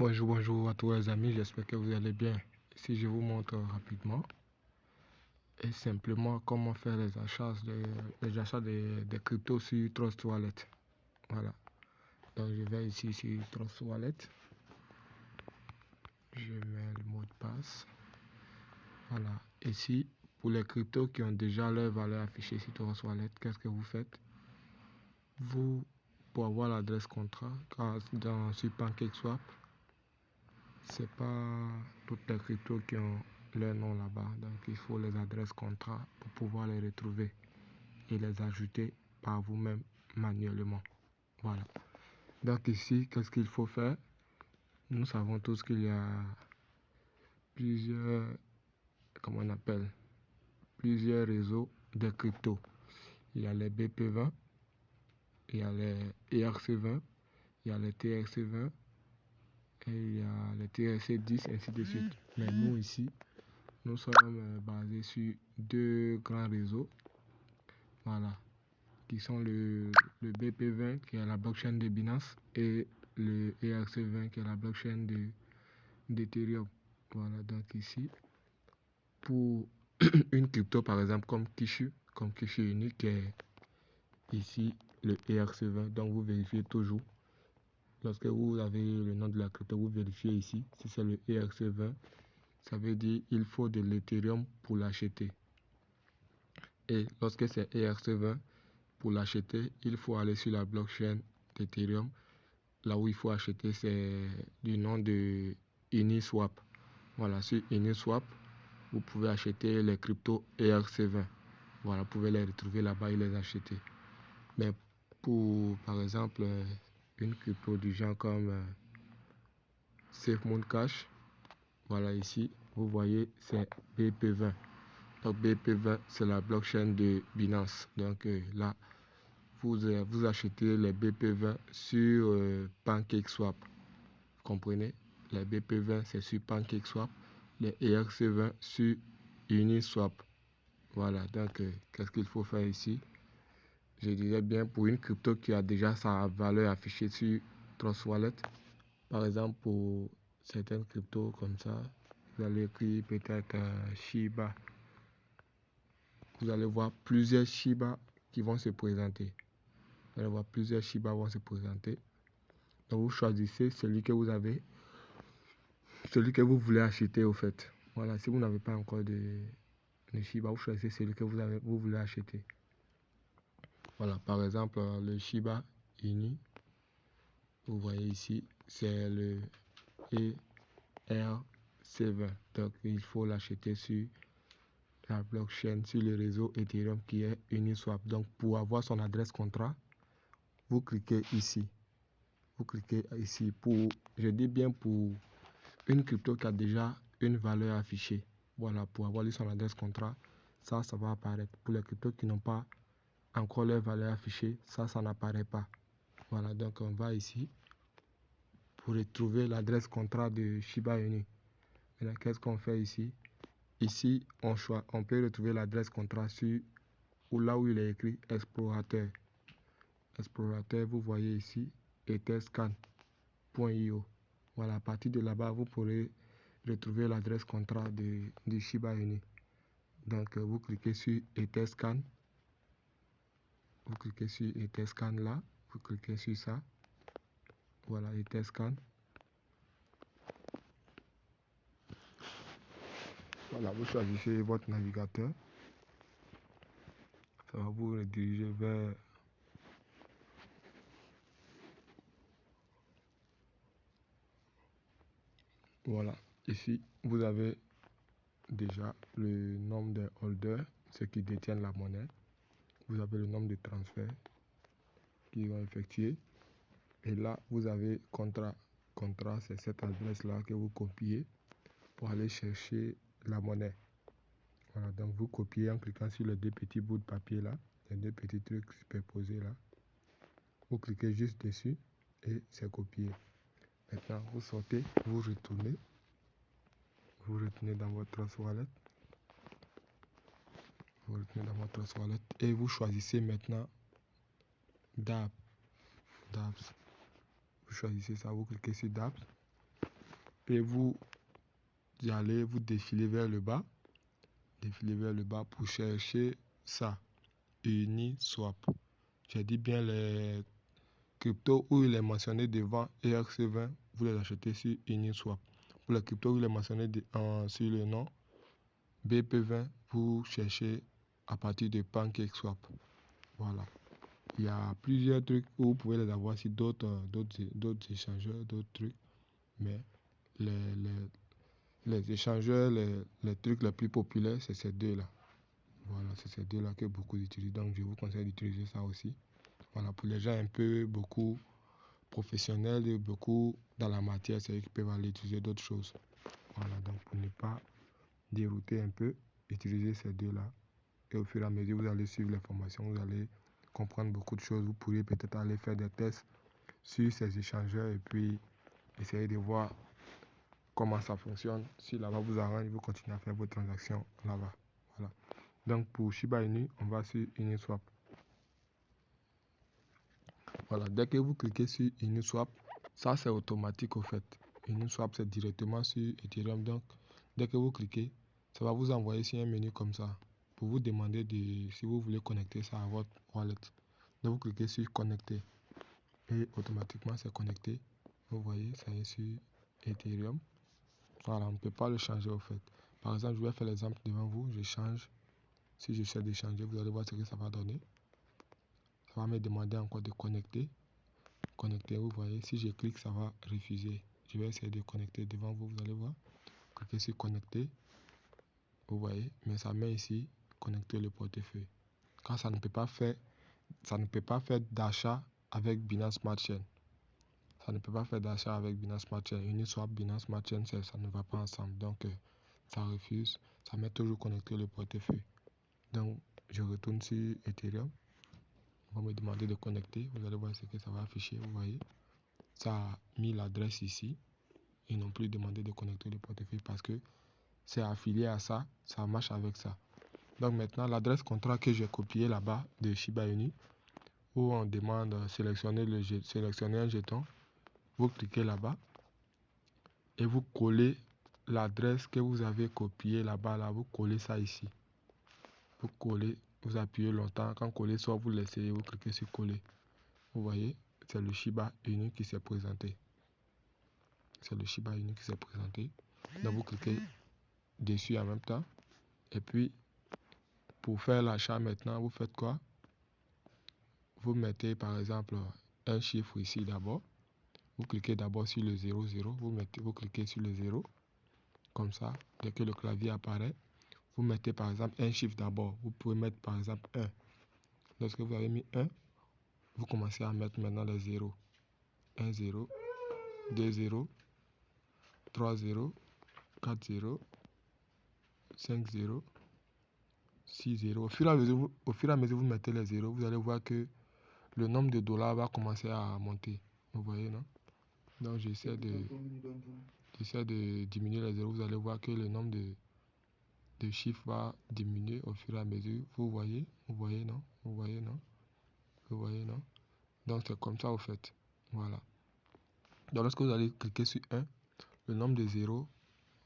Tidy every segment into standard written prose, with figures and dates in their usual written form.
Bonjour à tous les amis, j'espère que vous allez bien. Ici je vous montre rapidement et simplement comment faire les achats des cryptos sur Trust Wallet. Voilà, donc je vais ici sur Trust Wallet, je mets le mot de passe. Voilà, ici pour les cryptos qui ont déjà leur valeur affichée sur Trust Wallet, qu'est-ce que vous faites? Vous, pour avoir l'adresse contrat sur PancakeSwap, c'est pas toutes les cryptos qui ont leur nom là-bas, donc il faut les adresses contrat pour pouvoir les retrouver et les ajouter par vous-même manuellement. Voilà, donc ici qu'est-ce qu'il faut faire? Nous savons tous qu'il y a plusieurs plusieurs réseaux de cryptos. Il y a les BP20, il y a les ERC20, il y a les TRC20 et il y a les TRC10, ainsi de suite. Mais nous ici, nous sommes basés sur deux grands réseaux, voilà, qui sont le BP20 qui est la blockchain de Binance et le ERC20 qui est la blockchain d'Ethereum. Voilà, donc ici, pour une crypto par exemple comme Kishu Unique qui est ici le ERC20, donc vous vérifiez toujours. Lorsque vous avez le nom de la crypto, vous vérifiez ici. Si c'est le ERC20, ça veut dire il faut de l'Ethereum pour l'acheter. Et lorsque c'est ERC20, pour l'acheter, il faut aller sur la blockchain d'Ethereum. Là où il faut acheter, c'est du nom de Uniswap. Voilà, sur Uniswap, vous pouvez acheter les cryptos ERC20. Voilà, vous pouvez les retrouver là-bas et les acheter. Mais pour, par exemple, une crypto du genre comme SafeMoon Cash, voilà ici, vous voyez, c'est BP20. Donc BP20, c'est la blockchain de Binance. Donc là, vous achetez les BP20 sur PancakeSwap. Vous comprenez? Les BP20, c'est sur PancakeSwap. Les ERC20 sur Uniswap. Voilà, donc qu'est-ce qu'il faut faire ici? Je dirais bien pour une crypto qui a déjà sa valeur affichée sur Trust Wallet. Par exemple, pour certaines cryptos comme ça, vous allez écrire peut-être Shiba. Vous allez voir plusieurs Shiba qui vont se présenter. Vous allez voir plusieurs Shiba vont se présenter. Donc vous choisissez celui que vous avez, celui que vous voulez acheter au fait. Voilà, si vous n'avez pas encore de Shiba, vous choisissez celui que vous voulez acheter. Voilà, par exemple, le Shiba Inu, vous voyez ici, c'est le ERC20. Donc il faut l'acheter sur la blockchain, sur le réseau Ethereum qui est Uniswap. Donc pour avoir son adresse contrat, vous cliquez ici. Vous cliquez ici pour, je dis bien pour une crypto qui a déjà une valeur affichée. Voilà, pour avoir son adresse contrat, ça va apparaître. Pour les cryptos qui n'ont pas encore leur valeur affichée, ça n'apparaît pas. Voilà, donc on va ici pour retrouver l'adresse contrat de Shiba Inu. Maintenant, qu'est-ce qu'on fait ici? Ici, on peut retrouver l'adresse contrat sur ou là où il est écrit explorateur. Explorateur, vous voyez ici, etherscan.io. Voilà, à partir de là-bas, vous pourrez retrouver l'adresse contrat de Shiba Inu. Donc, vous cliquez sur Etherscan. Vous cliquez sur Etherscan là. Vous cliquez sur ça. Voilà, Etherscan. Voilà, vous choisissez votre navigateur. Ça va vous rediriger vers voilà, ici vous avez déjà le nombre de holders, ceux qui détiennent la monnaie. Vous avez le nombre de transferts qui vont effectuer. Et là, vous avez contrat. Contrat, c'est cette adresse-là que vous copiez pour aller chercher la monnaie. Voilà, donc vous copiez en cliquant sur les deux petits bouts de papier là, les deux petits trucs superposés là. Vous cliquez juste dessus et c'est copié. Maintenant, vous sortez, vous retournez dans votre Trust Wallet. Vous retournez dans votre Trust Wallet et vous choisissez maintenant DApps. Vous choisissez ça, vous cliquez sur DApps. et vous y allez, vous défilez vers le bas. Défilez vers le bas pour chercher ça. Uniswap. J'ai dit bien les cryptos où il est mentionné devant ERC20, vous les achetez sur Uniswap. Pour les cryptos où il est mentionné sur le nom BP20, vous cherchez à partir de PancakeSwap. Voilà. Il y a plusieurs trucs où vous pouvez les avoir sur d'autres échangeurs, d'autres trucs. Mais les échangeurs, les trucs les plus populaires, c'est ces deux-là. Voilà, c'est ces deux-là que beaucoup utilisent. Donc, je vous conseille d'utiliser ça aussi. Voilà, pour les gens un peu beaucoup professionnels et beaucoup dans la matière, c'est eux qui peuvent aller utiliser d'autres choses. Voilà, donc pour ne pas dérouter un peu, utilisez ces deux-là. Et au fur et à mesure, vous allez suivre les formations, vous allez comprendre beaucoup de choses. Vous pourriez peut-être aller faire des tests sur ces échangeurs et puis essayer de voir comment ça fonctionne. Si là-bas vous arrange, vous continuez à faire vos transactions là-bas. Voilà. Donc pour Shiba Inu, on va sur Uniswap. Voilà, dès que vous cliquez sur Uniswap, ça c'est automatique au fait. Uniswap c'est directement sur Ethereum. Donc dès que vous cliquez, ça va vous envoyer sur un menu comme ça pour vous demander si vous voulez connecter ça à votre wallet. Donc vous cliquez sur connecter et automatiquement c'est connecté. Vous voyez, ça est sur Ethereum. Voilà, on ne peut pas le changer au fait. Par exemple, je vais faire l'exemple devant vous, je change. Si j'essaie de changer, vous allez voir ce que ça va donner. Ça va me demander encore de connecter. Connecter, vous voyez, si je clique, ça va refuser. Je vais essayer de connecter devant vous, vous allez voir. Cliquez sur connecter. Vous voyez, mais ça met ici connecter le portefeuille. Quand ça ne peut pas faire d'achat avec Binance Smart Chain. Ça ne peut pas faire d'achat avec Binance Smart Chain. Uniswap, Binance Smart Chain, ça ne va pas ensemble. Donc, ça refuse. Ça met toujours connecter le portefeuille. Donc, je retourne sur Ethereum. On va me demander de connecter. Vous allez voir ce que ça va afficher. Vous voyez, ça a mis l'adresse ici. Ils n'ont plus demandé de connecter le portefeuille parce que c'est affilié à ça. Ça marche avec ça. Donc, maintenant, l'adresse contrat que j'ai copié là-bas de Shiba Inu, où on demande de sélectionner un jeton. Vous cliquez là-bas et vous collez l'adresse que vous avez copiée là-bas. Là, vous collez ça ici. Vous collez, vous appuyez longtemps. Quand coller soit vous laissez, vous cliquez sur coller. Vous voyez, c'est le Shiba Inu qui s'est présenté. C'est le Shiba Inu qui s'est présenté. Donc vous cliquez dessus en même temps. Et puis, pour faire l'achat maintenant, vous faites quoi? Vous mettez par exemple un chiffre ici d'abord. Vous cliquez d'abord sur le 00. Vous cliquez sur le 0. Comme ça, dès que le clavier apparaît, vous mettez par exemple un chiffre d'abord. Vous pouvez mettre par exemple 1. Lorsque vous avez mis 1, vous commencez à mettre maintenant les 0. 1 0, 2 0, 3 0, 4 0, 5 0, 6 0. Au fur et à mesure vous mettez les 0, vous allez voir que le nombre de dollars va commencer à monter. Vous voyez, non? Donc j'essaie de diminuer les 0. Vous allez voir que le nombre de chiffres va diminuer au fur et à mesure. Vous voyez, non? Vous voyez, non? Vous voyez, non? Donc c'est comme ça au fait. Voilà. Donc lorsque vous allez cliquer sur 1, le nombre de 0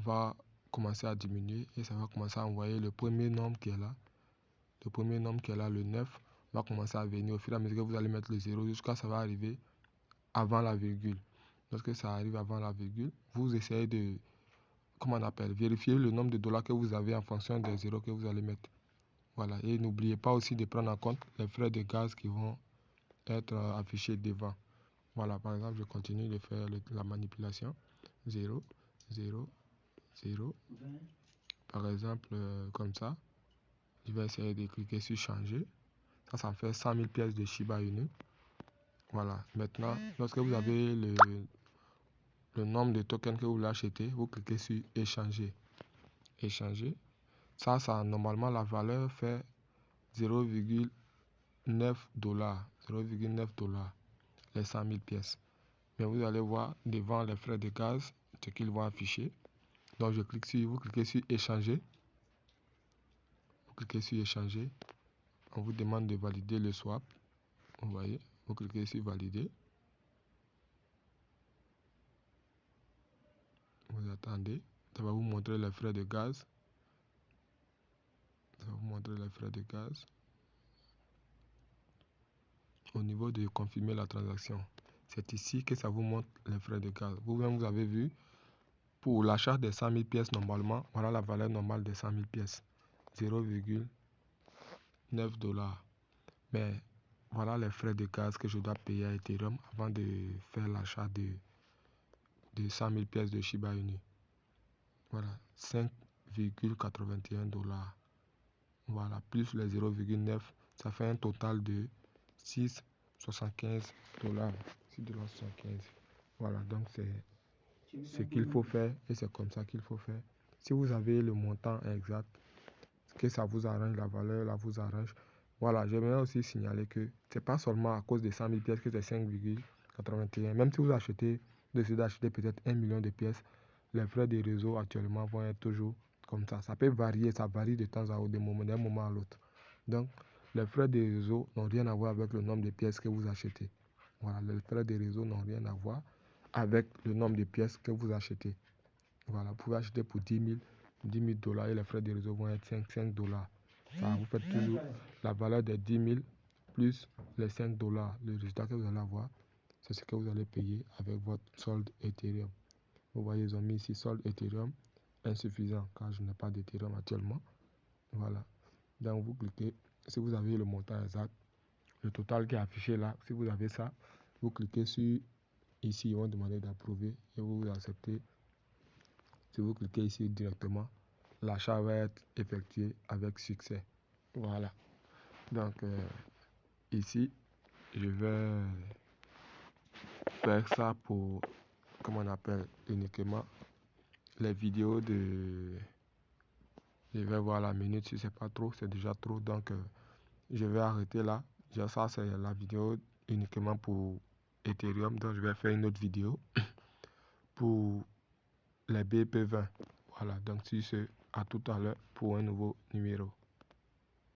va commencer à diminuer et ça va commencer à envoyer le premier nombre qui est là. Le premier nombre qui est là, le 9, va commencer à venir au fur et à mesure que vous allez mettre le 0 jusqu'à ça va arriver avant la virgule. Lorsque ça arrive avant la virgule, vous essayez de, comment on appelle, vérifier le nombre de dollars que vous avez en fonction des 0 que vous allez mettre. Voilà. Et n'oubliez pas aussi de prendre en compte les frais de gaz qui vont être affichés devant. Voilà, par exemple, je continue de faire la manipulation. 0, 0, 0. Par exemple, comme ça. Je vais essayer de cliquer sur changer. Ça me fait 100 000 pièces de Shiba Inu. Voilà. Maintenant, lorsque vous avez le nombre de tokens que vous voulez acheter, vous cliquez sur échanger. Échanger. Ça, normalement, la valeur fait 0,9 $. 0,9 $. Les 100 000 pièces. Mais vous allez voir devant les frais de gaz ce qu'ils vont afficher. Donc, vous cliquez sur échanger. Vous cliquez sur échanger. On vous demande de valider le swap. Vous voyez, vous cliquez sur valider. attendez. Ça va vous montrer les frais de gaz. Ça va vous montrer les frais de gaz. Au niveau de confirmer la transaction, c'est ici que ça vous montre les frais de gaz. Vous-même, vous avez vu, pour l'achat des 100 000 pièces, normalement, voilà la valeur normale des 100 000 pièces. 0,9 $. Mais voilà les frais de gaz que je dois payer à Ethereum avant de faire l'achat de 100 000 pièces de Shiba Inu. Voilà, 5,81 $. Voilà, plus les 0,9, ça fait un total de 6,75 $. 6,75 $. Voilà, donc c'est ce qu'il faut faire et c'est comme ça qu'il faut faire. Si vous avez le montant exact, que ça vous arrange, la valeur là vous arrange. Voilà, j'aimerais aussi signaler que c'est pas seulement à cause des 100 000 pièces que c'est 5,81. Même si vous décidez d'acheter peut-être 1 million de pièces, les frais de réseau actuellement vont être toujours comme ça. Ça peut varier, ça varie de temps à autre, d'un moment à l'autre. Donc, les frais de réseau n'ont rien à voir avec le nombre de pièces que vous achetez. Voilà, les frais de réseau n'ont rien à voir avec le nombre de pièces que vous achetez. Voilà, vous pouvez acheter pour 10 000 $ et les frais de réseau vont être 5 $. Ça, vous faites toujours la valeur des 10 000 plus les 5 $. Le résultat que vous allez avoir, c'est ce que vous allez payer avec votre solde Ethereum. Vous voyez, ils ont mis ici solde Ethereum insuffisant car je n'ai pas d'Ethereum actuellement. Voilà. Donc vous cliquez, si vous avez le montant exact, le total qui est affiché là, si vous avez ça, vous cliquez sur ici, ils vont demander d'approuver et vous acceptez. Si vous cliquez ici directement, l'achat va être effectué avec succès. Voilà. Donc ici, je vais faire ça pour, comment on appelle, uniquement les vidéos de... Je vais voir la minute, si c'est pas trop, c'est déjà trop. Donc je vais arrêter là. Déjà ça, c'est la vidéo uniquement pour Ethereum. Donc je vais faire une autre vidéo pour les BP20. Voilà, donc si c'est à tout à l'heure pour un nouveau numéro.